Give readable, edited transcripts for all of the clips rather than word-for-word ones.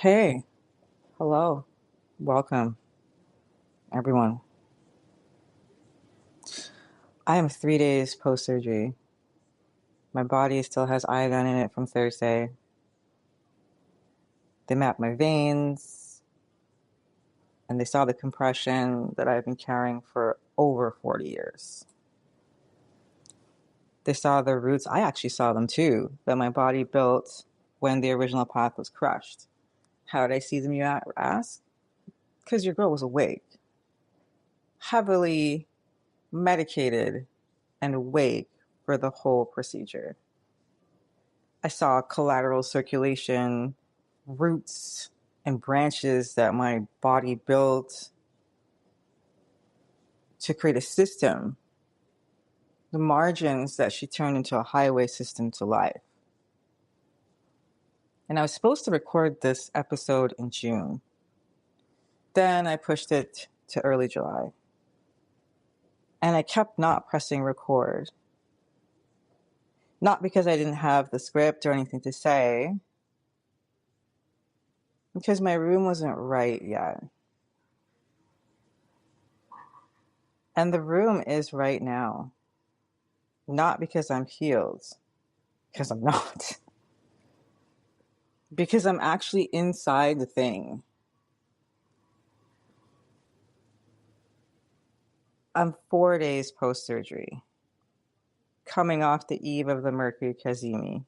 Hey, hello, welcome, everyone. I am 3 days post surgery. My body still has iodine in it from Thursday. They mapped my veins and they saw the compression that I've been carrying for over 40 years. They saw the roots, I actually saw them too, that my body built when the original path was crushed. How did I see them, you ask? Because your girl was awake, heavily medicated, and awake for the whole procedure. I saw collateral circulation, roots and branches that my body built to create a system, the margins that she turned into a highway system to life. And I was supposed to record this episode in June. Then I pushed it to early July. And I kept not pressing record. Not because I didn't have the script or anything to say, because my room wasn't right yet. And the room is right now. Not because I'm healed, because I'm not. Because I'm actually inside the thing. I'm 4 days post-surgery, coming off the eve of the Mercury Kazemi.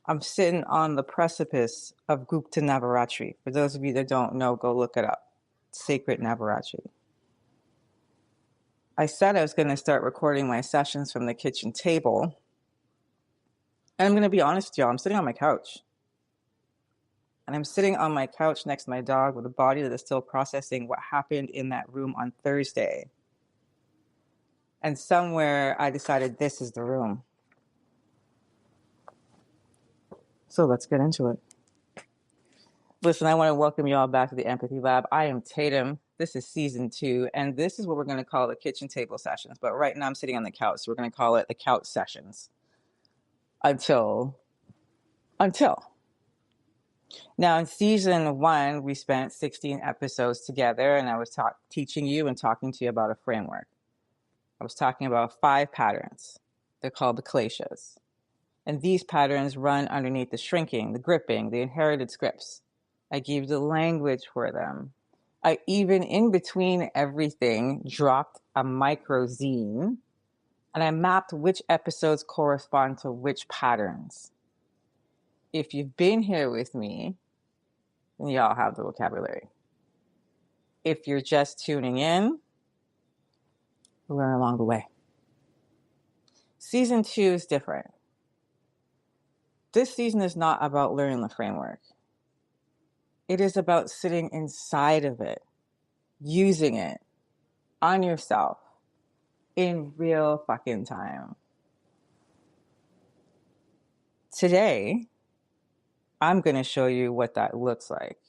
I'm sitting on the precipice of Gupta Navaratri. For those of you that don't know, go look it up. Sacred Navaratri. I said I was going to start recording my sessions from the kitchen table. And I'm going to be honest with y'all, I'm sitting on my couch. And I'm sitting on my couch next to my dog with a body that is still processing what happened in that room on Thursday. And somewhere I decided this is the room. So let's get into it. Listen, I want to welcome you all back to the Empathy Lab. I am Tatum. This is season 2, and this is what we're going to call the kitchen table sessions. But right now I'm sitting on the couch, so we're going to call it the couch sessions. Until. Now, in season 1, we spent 16 episodes together, and I was teaching you and talking to you about a framework. I was talking about 5 patterns. They're called the Kleshas. And these patterns run underneath the shrinking, the gripping, the inherited scripts. I gave the language for them. I even, in between everything, dropped a micro zine, and I mapped which episodes correspond to which patterns. If you've been here with me, then y'all have the vocabulary. If you're just tuning in, learn along the way. Season 2 is different. This season is not about learning the framework. It is about sitting inside of it, using it on yourself in real fucking time. Today, I'm going to show you what that looks like.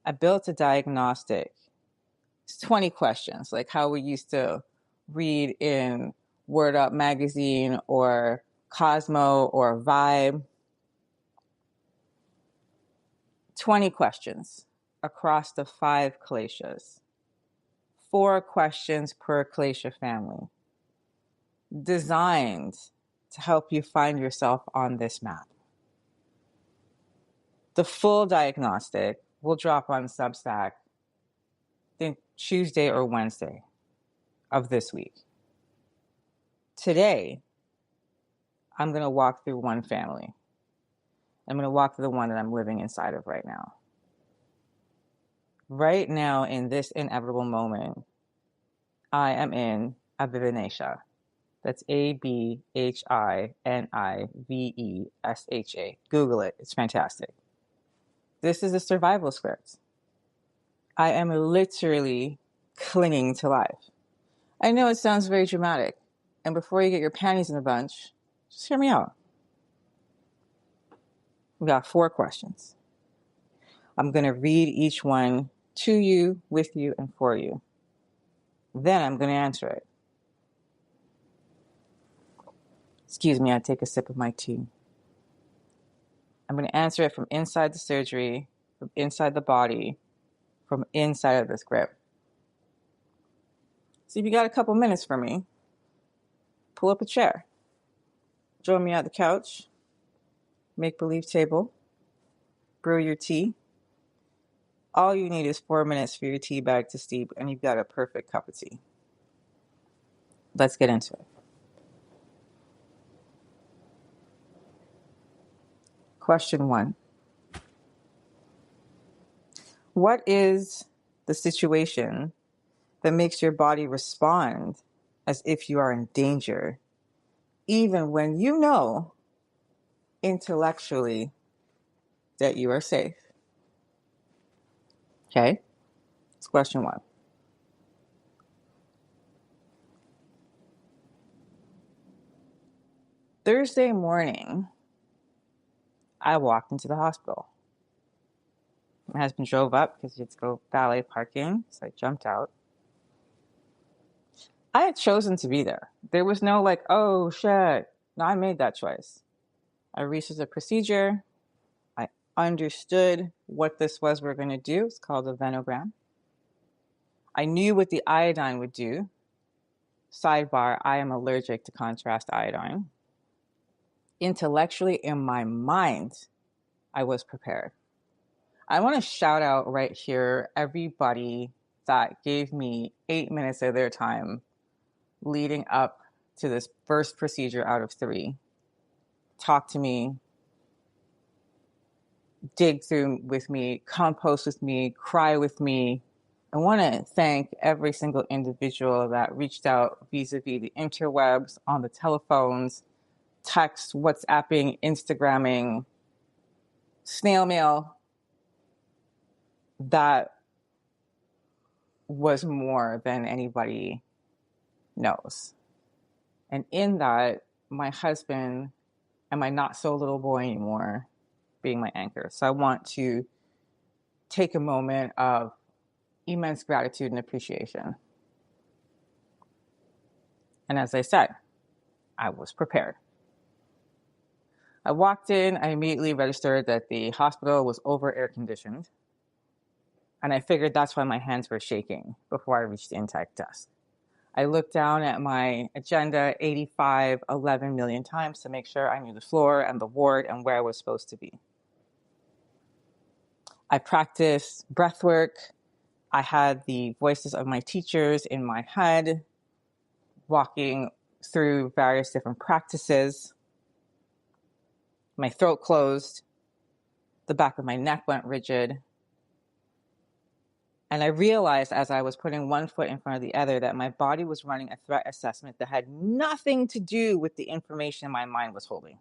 I built a diagnostic. It's 20 questions, like how we used to read in Word Up magazine or Cosmo or Vibe. 20 questions across the 5 Kleshas. 4 questions per Klesha family. Designed to help you find yourself on this map. The full diagnostic will drop on Substack, I think Tuesday or Wednesday of this week. Today, I'm going to walk through one family. I'm going to walk through the one that I'm living inside of right now. Right now, in this inevitable moment, I am in Abhinivesha. That's Abhinivesha. Google it. It's fantastic. This is a survival script. I am literally clinging to life. I know it sounds very dramatic. And before you get your panties in a bunch, just hear me out. We got 4 questions. I'm going to read each one to you, with you, and for you. Then I'm going to answer it. Excuse me, I take a sip of my tea. I'm going to answer it from inside the surgery, from inside the body, from inside of this grip. So if you got a couple minutes for me, pull up a chair. Join me at the couch, make-believe table, brew your tea. All you need is 4 minutes for your tea bag to steep, and you've got a perfect cup of tea. Let's get into it. Question 1. What is the situation that makes your body respond as if you are in danger, even when you know intellectually that you are safe? Okay, it's question 1. Thursday morning, I walked into the hospital. My husband drove up because he had to go valet parking, so I jumped out. I had chosen to be there. There was no like, oh shit. No, I made that choice. I researched the procedure. I understood what this was we're going to do. It's called a venogram. I knew what the iodine would do. Sidebar, I am allergic to contrast iodine. Intellectually, in my mind, I was prepared. I want to shout out right here everybody that gave me 8 minutes of their time leading up to this first procedure out of 3. Talk to me, dig through with me, compost with me, cry with me. I want to thank every single individual that reached out vis-a-vis the interwebs, on the telephones, text, WhatsApping, Instagramming, snail mail. That was more than anybody knows. And in that, my husband and my not so little boy anymore being my anchor. So I want to take a moment of immense gratitude and appreciation. And as I said, I was prepared. I walked in, I immediately registered that the hospital was over air conditioned. And I figured that's why my hands were shaking before I reached the intake desk. I looked down at my agenda 11 million times to make sure I knew the floor and the ward and where I was supposed to be. I practiced breath work. I had the voices of my teachers in my head, walking through various different practices. My throat closed. The back of my neck went rigid. And I realized as I was putting one foot in front of the other that my body was running a threat assessment that had nothing to do with the information my mind was holding.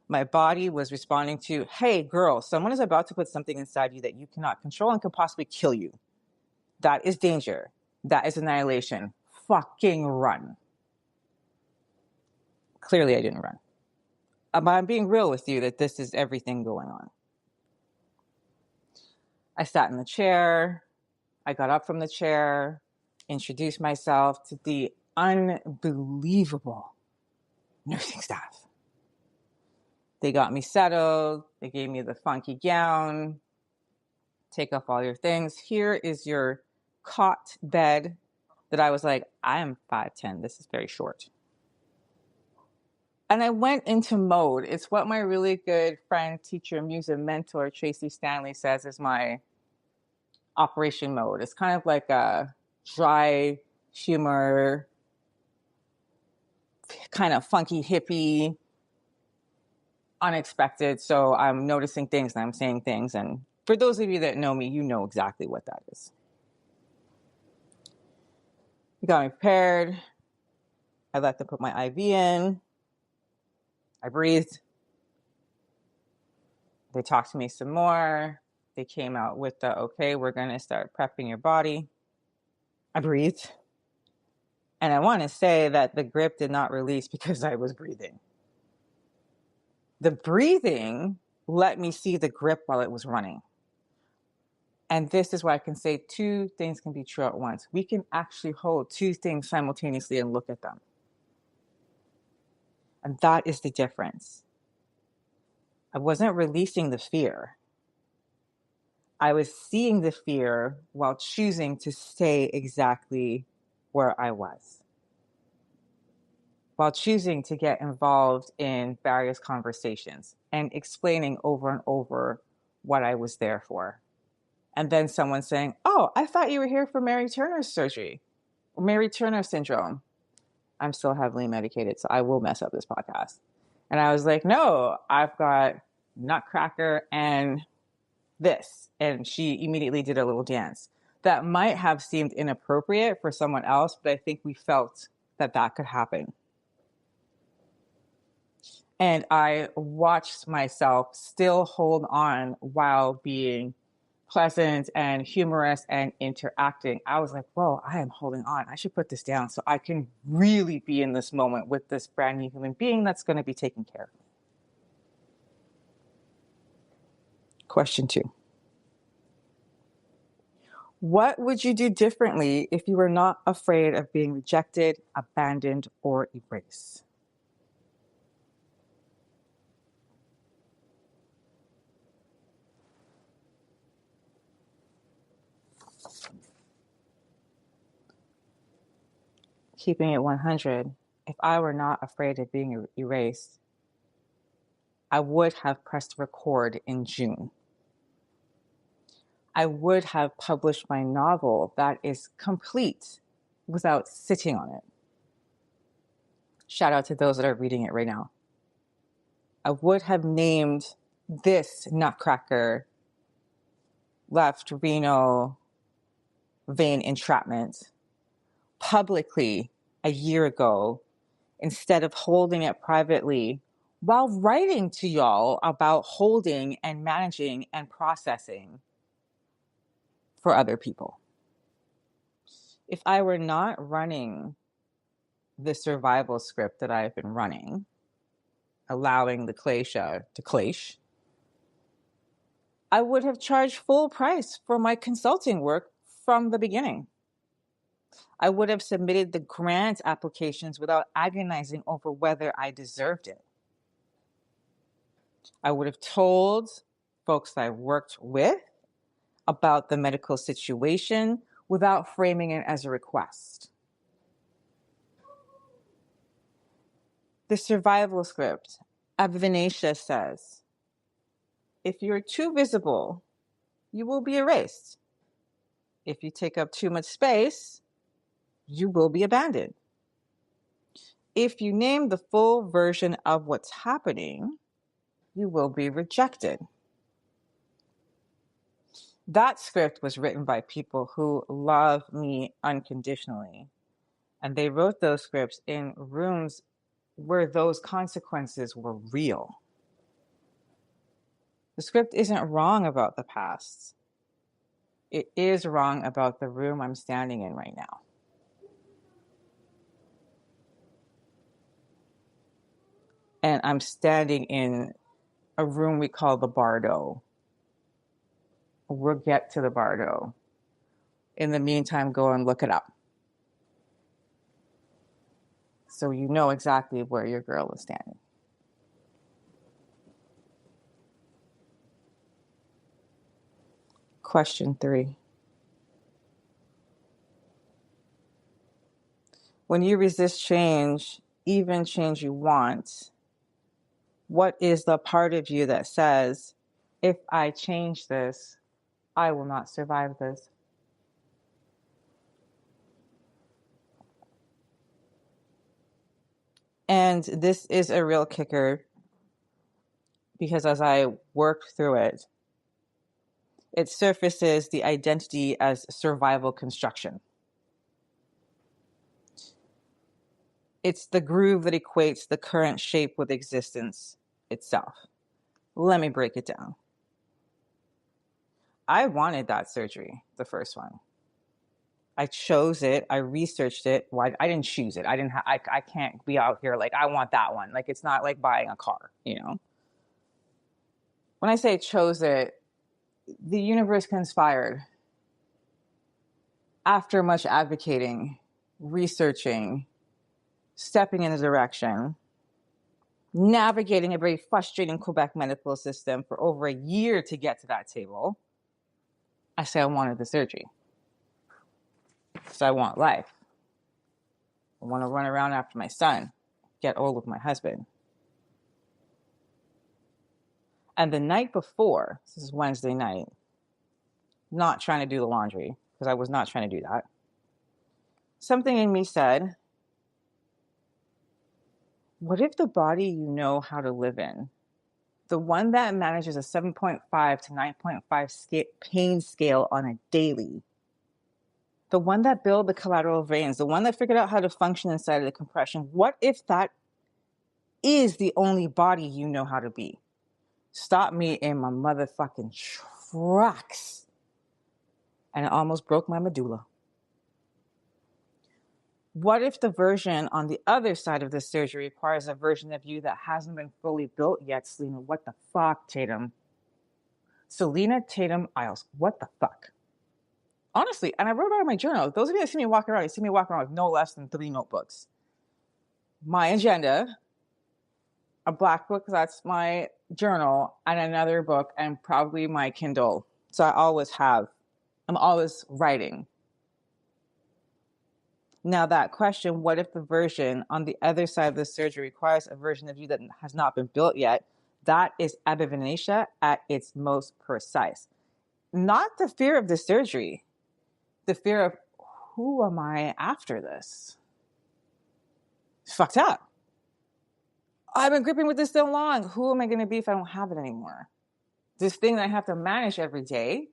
My body was responding to, hey, girl, someone is about to put something inside you that you cannot control and could possibly kill you. That is danger. That is annihilation. Fucking run. Clearly, I didn't run. I'm being real with you that this is everything going on. I sat in the chair. I got up from the chair, introduced myself to the unbelievable nursing staff. They got me settled. They gave me the funky gown. Take off all your things. Here is your cot bed that I was like, I am 5'10". This is very short. And I went into mode. It's what my really good friend, teacher, muse, and mentor, Tracy Stanley, says is my operation mode. It's kind of like a dry humor, kind of funky, hippie, unexpected. So I'm noticing things and I'm saying things. And for those of you that know me, you know exactly what that is. You got me prepared. I let them put my IV in. I breathed. They talked to me some more. They came out with the, okay, we're going to start prepping your body. I breathed. And I want to say that the grip did not release because I was breathing. The breathing let me see the grip while it was running. And this is why I can say 2 things can be true at once. We can actually hold 2 things simultaneously and look at them. And that is the difference. I wasn't releasing the fear. I was seeing the fear while choosing to stay exactly where I was, while choosing to get involved in various conversations and explaining over and over what I was there for. And then someone saying, "Oh, I thought you were here for Mary Turner's surgery, or Mary Turner syndrome." I'm still heavily medicated, so I will mess up this podcast. And I was like, "No, I've got Nutcracker and this." And she immediately did a little dance that might have seemed inappropriate for someone else, but I think we felt that that could happen. And I watched myself still hold on while being pleasant and humorous and interacting. I was like, whoa, I am holding on. I should put this down so I can really be in this moment with this brand new human being that's going to be taken care of. Question 2. What would you do differently if you were not afraid of being rejected, abandoned, or erased? Keeping it 100, if I were not afraid of being erased, I would have pressed record in June. I would have published my novel that is complete without sitting on it. Shout out to those that are reading it right now. I would have named this Nutcracker left renal vein entrapment publicly a year ago instead of holding it privately while writing to y'all about holding and managing and processing for other people. If I were not running the survival script that I've been running, allowing the Klesha to Klesh, I would have charged full price for my consulting work from the beginning. I would have submitted the grant applications without agonizing over whether I deserved it. I would have told folks that I worked with about the medical situation without framing it as a request. The survival script, Abhinivesha says, if you're too visible, you will be erased. If you take up too much space, you will be abandoned. If you name the full version of what's happening, you will be rejected. That script was written by people who love me unconditionally. And they wrote those scripts in rooms where those consequences were real. The script isn't wrong about the past. It is wrong about the room I'm standing in right now. And I'm standing in a room we call the Bardo. We'll get to the Bardo. In the meantime, go and look it up, so you know exactly where your girl is standing. Question 3. When you resist change, even change you want, what is the part of you that says, if I change this, I will not survive this? And this is a real kicker, because as I work through it, it surfaces the identity as survival construction. It's the groove that equates the current shape with existence itself. Let me break it down. I wanted that surgery, the first one. I chose it. I researched it. Why? I didn't choose it. I can't be out here like, I want that one. Like, it's not like buying a car, you know? When I say chose it, the universe conspired. After much advocating, researching, stepping in a direction, navigating a very frustrating Quebec medical system for over a year to get to that table, I said I wanted the surgery. So I want life. I want to run around after my son, get old with my husband. And the night before, this is Wednesday night, not trying to do the laundry, because I was not trying to do that, something in me said, what if the body you know how to live in, the one that manages a 7.5 to 9.5 pain scale on a daily, the one that built the collateral veins, the one that figured out how to function inside of the compression, what if that is the only body you know how to be? Stop me in my motherfucking tracks. And it almost broke my medulla. What if the version on the other side of this surgery requires a version of you that hasn't been fully built yet, Selena? What the fuck, Tatum? Selena Tatum Isles. What the fuck? Honestly, and I wrote about it in my journal. Those of you that see me walking around, you see me walking around with no less than 3 notebooks. My agenda, a black book, that's my journal, and another book, and probably my Kindle. So I'm always writing. Now that question, what if the version on the other side of the surgery requires a version of you that has not been built yet? That is Abhinivesha at its most precise. Not the fear of the surgery, the fear of who am I after this? It's fucked up. I've been gripping with this so long. Who am I going to be if I don't have it anymore? This thing that I have to manage every day.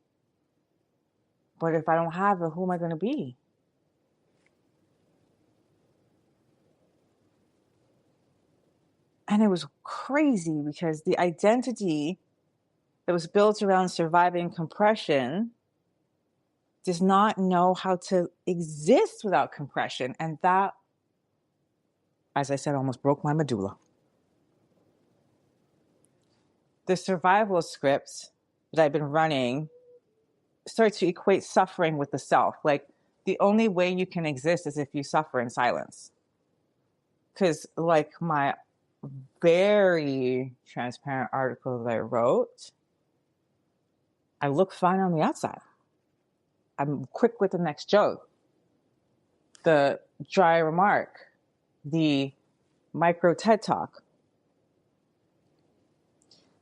But if I don't have it, who am I going to be? And it was crazy because the identity that was built around surviving compression does not know how to exist without compression. And that, as I said, almost broke my medulla. The survival scripts that I've been running start to equate suffering with the self. Like, the only way you can exist is if you suffer in silence. Because, like my very transparent article that I wrote, I look fine on the outside. I'm quick with the next joke, the dry remark, the micro TED Talk.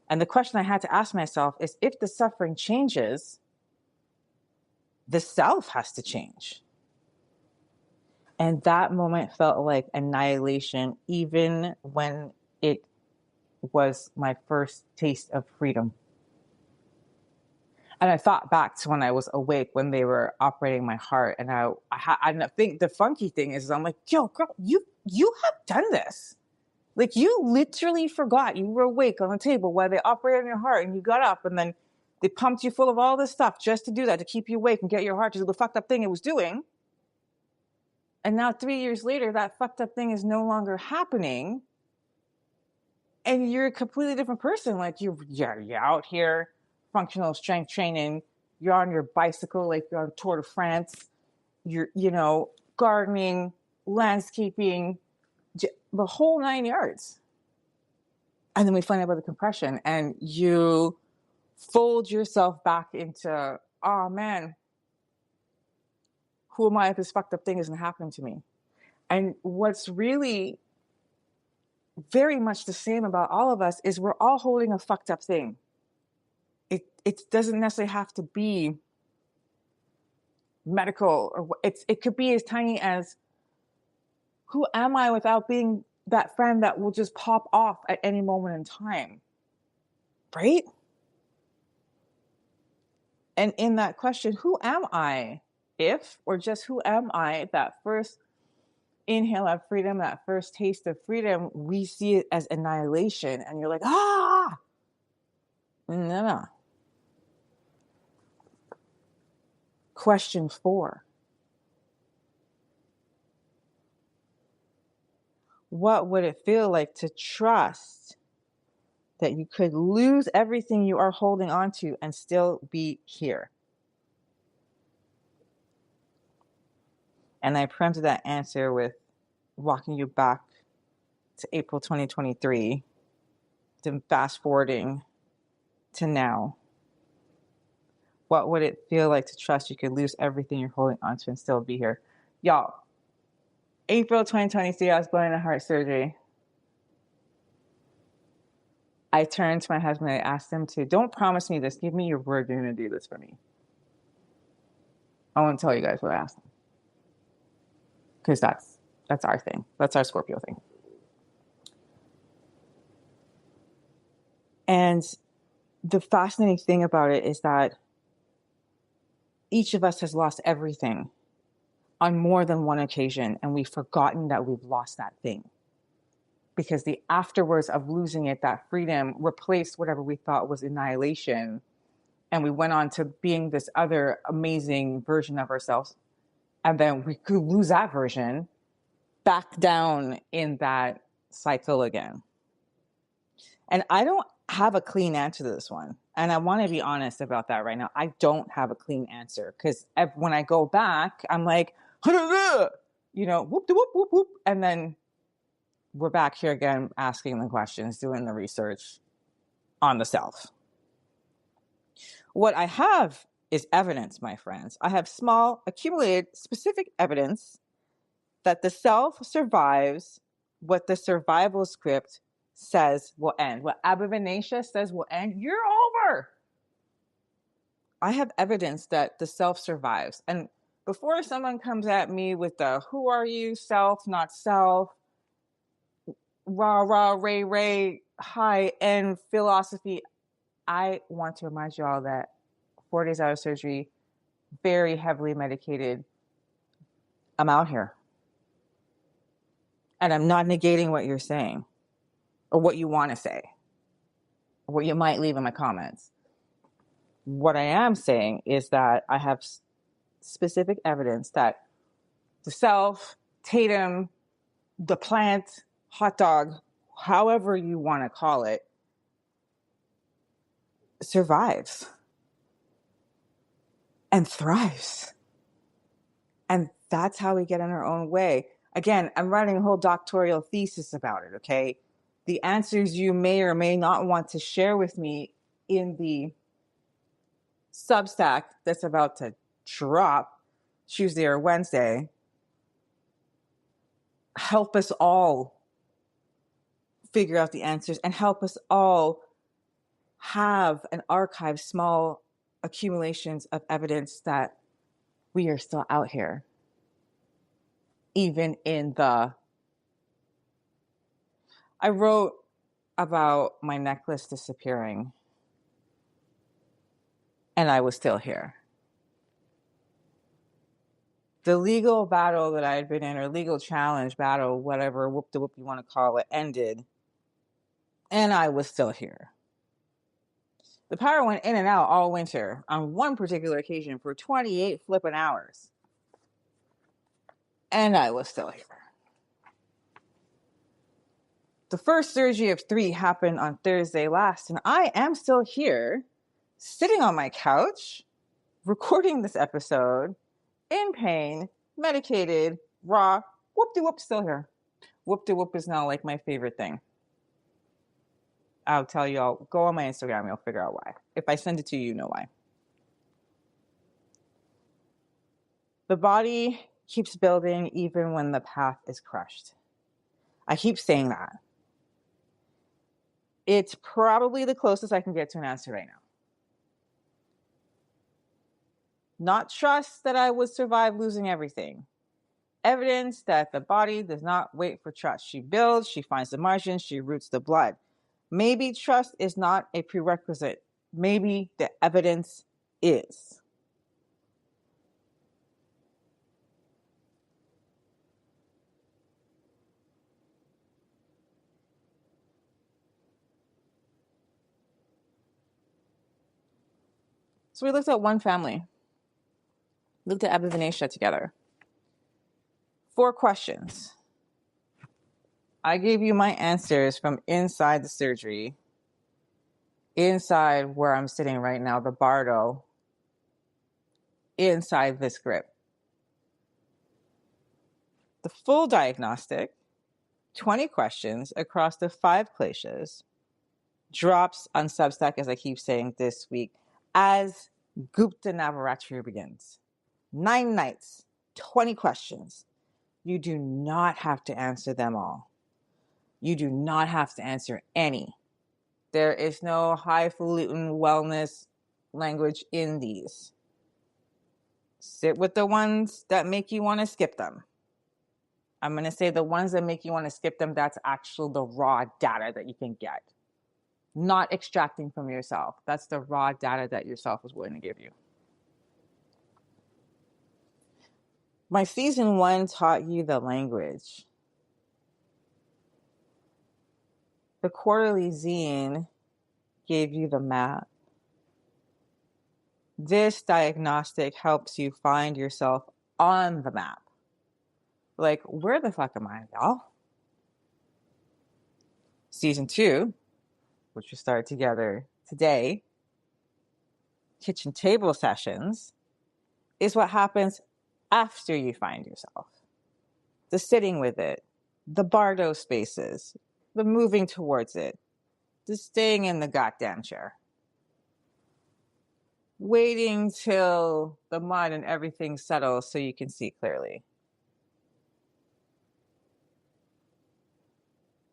And the question I had to ask myself is, if the suffering changes, the self has to change. And that moment felt like annihilation, even when it was my first taste of freedom. And I thought back to when I was awake, when they were operating my heart. And I think the funky thing is, I'm like, yo, girl, you have done this. Like, you literally forgot you were awake on the table while they operated on your heart, and you got up, and then they pumped you full of all this stuff just to do that, to keep you awake and get your heart to do the fucked up thing it was doing. And now 3 years later, that fucked up thing is no longer happening. And you're a completely different person. Like, you're out here, functional strength training. You're on your bicycle, like you're on Tour de France. You're, gardening, landscaping, the whole 9 yards. And then we find out about the compression, and you fold yourself back into, oh man, who am I if this fucked up thing isn't happening to me? And what's really very much the same about all of us is we're all holding a fucked up thing. It doesn't necessarily have to be medical, or it could be as tiny as, who am I without being that friend that will just pop off at any moment in time, right? And in that question, who am I if, or just who am I, that first inhale of freedom, that first taste of freedom, we see it as annihilation. And you're like, ah, no. Question 4. What would it feel like to trust that you could lose everything you are holding on to and still be here? And I preempted that answer with walking you back to April 2023, then fast forwarding to now. What would it feel like to trust you could lose everything you're holding onto and still be here? Y'all, April 2023, I was going to heart surgery. I turned to my husband and I asked him to, don't promise me this. Give me your word you're going to do this for me. I won't tell you guys what I asked him. Because that's our thing. That's our Scorpio thing. And the fascinating thing about it is that each of us has lost everything on more than one occasion, and we've forgotten that we've lost that thing. Because the afterwards of losing it, that freedom replaced whatever we thought was annihilation. And we went on to being this other amazing version of ourselves. And then we could lose that version back down in that cycle again. And I don't have a clean answer to this one. And I want to be honest about that right now. I don't have a clean answer because when I go back, I'm like, you know, whoop, whoop, whoop, whoop. And then we're back here again, asking the questions, doing the research on the self. What I have is evidence, my friends. I have small, accumulated, specific evidence that the self survives what the survival script says will end. What Abhinivesha says will end, you're over. I have evidence that the self survives. And before someone comes at me with the who are you, self, not self, rah, rah, ray, ray, high end philosophy, I want to remind you all that 4 days out of surgery, very heavily medicated, I'm out here. And I'm not negating what you're saying or what you want to say or what you might leave in my comments. What I am saying is that I have specific evidence that the self, Tatum, the plant, hot dog, however you want to call it, survives and thrives. And that's how we get in our own way. Again, I'm writing a whole doctoral thesis about it, okay? The answers you may or may not want to share with me in the Substack that's about to drop Tuesday or Wednesday help us all figure out the answers and help us all have and archive small accumulations of evidence that we are still out here. Even in the... I wrote about my necklace disappearing and I was still here. The legal battle that I had been in, or legal challenge battle, whatever, whoop-de-whoop you want to call it, ended. And I was still here. The power went in and out all winter on one particular occasion for 28 flipping hours. And I was still here. The first surgery of 3 happened on Thursday last, and I am still here, sitting on my couch, recording this episode, in pain, medicated, raw, whoop-de-whoop, still here. Whoop-de-whoop is now like my favorite thing. I'll tell you all, go on my Instagram, you'll figure out why. If I send it to you, you know why. The body keeps building even when the path is crushed. I keep saying that. It's probably the closest I can get to an answer right now. Not trust that I would survive losing everything. Evidence that the body does not wait for trust. She builds, she finds the margins, she roots the blood. Maybe trust is not a prerequisite. Maybe the evidence is. So we looked at one family. Looked at Abhinivesha together. 4 questions. I gave you my answers from inside the surgery, inside where I'm sitting right now, the Bardo, inside this grip. The full diagnostic, 20 questions across the 5 Kleshas, drops on Substack, as I keep saying, this week, as Gupta Navaratri begins. 9 nights, 20 questions. You do not have to answer them all. You do not have to answer any. There is no highfalutin wellness language in these. Sit with the ones that make you want to skip them. I'm going to say the ones that make you want to skip them, that's actually the raw data that you can get. Not extracting from yourself. That's the raw data that yourself is willing to give you. My season 1 taught you the language. The quarterly zine gave you the map. This diagnostic helps you find yourself on the map. Like, where the fuck am I, y'all? Season 2, which we start together today, kitchen table sessions, is what happens after you find yourself. The sitting with it, the bardo spaces, the moving towards it, the staying in the goddamn chair. Waiting till the mud and everything settles so you can see clearly.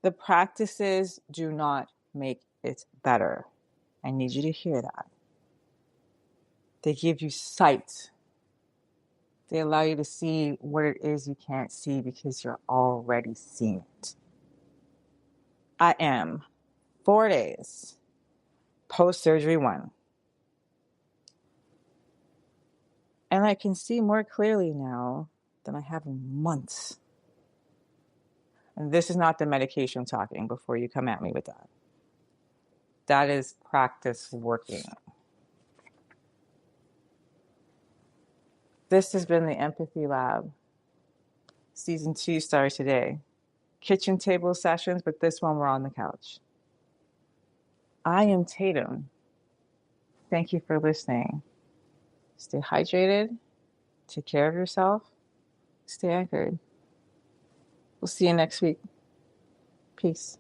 The practices do not make it better. I need you to hear that. They give you sight. They allow you to see what it is you can't see because you're already seeing it. I am 4 days post-surgery 1. And I can see more clearly now than I have in months. And this is not the medication talking before you come at me with that. That is practice working. This has been the Empathy Lab. Season 2 starts today. Kitchen table sessions, but this one we're on the couch. I am Tatum. Thank you for listening. Stay hydrated. Take care of yourself. Stay anchored. We'll see you next week. Peace.